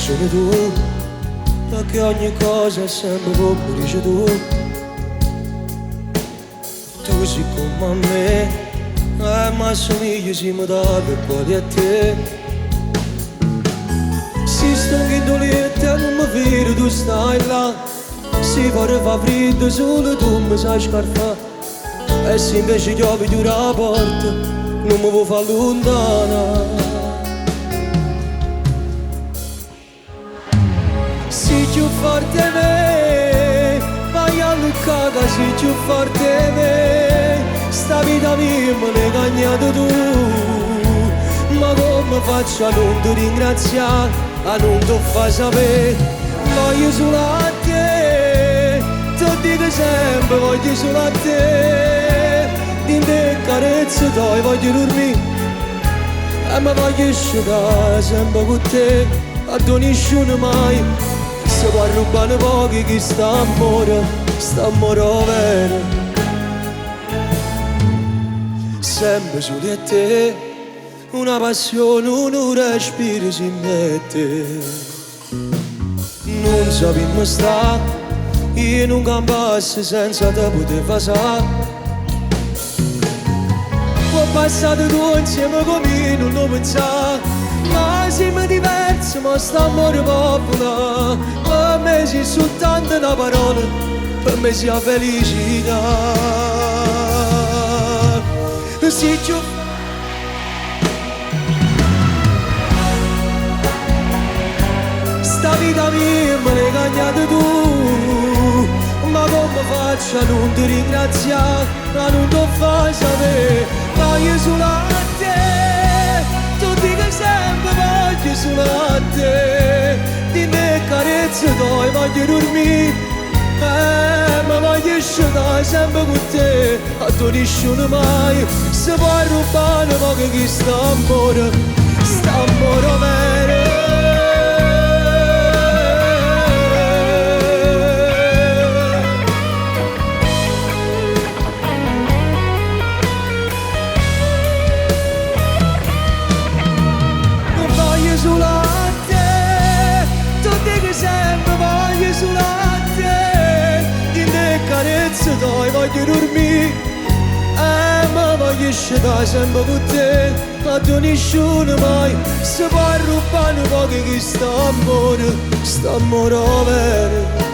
solo tu, perché ogni cosa è sempre come dici tu. Tu sei come a me, ma assomigli siamo da per quali a te. Si sto in dolente e non mi vedo, tu stai là. Si fa freddo solo tu mi sai scarfare. E se invece chiodi la porta non mi vuoi far lontana. Sei più forte me, vai a luccata, sei più forte me. Sta vita mia me l'hai cagnata tu, ma come faccio a non ti ringraziare, a non ti far sapere? Voglio solo a te, ti dico sempre voglio solo a te. In te carezze tuoi voglio dormire e mi voglio asciugare sempre con te. A tu nessuno mai se può rubare pochi che sta amore vero. Sempre su di te, una passione, un respiro si mette. Non sappiamo sta, io non campassi senza te poter fare. Ho passato tu insieme con me, non lo pensavo, ma siamo diversi, ma sta amore popola. Per me sei soltanto una parola, per me sia felicità. Sei più sta vita mia me l'hai cagnata tu, ma come faccio a non ti ringraziare, a non ti far sapere? Voglio solo a te, tu dico sempre voglio solo a te. Di me carezze tuoi voglio dormire, ma voglio asciugare sempre con te. A tu nessuno mai se può rubare poco che sta amore vero. Solo a te, tu dico sempre voglio solo a te. Di te carezze tuoi voglio dormire, ma voglio asciugare sempre con te. A tu nessuno mai se può rubare poco che sta amore vero.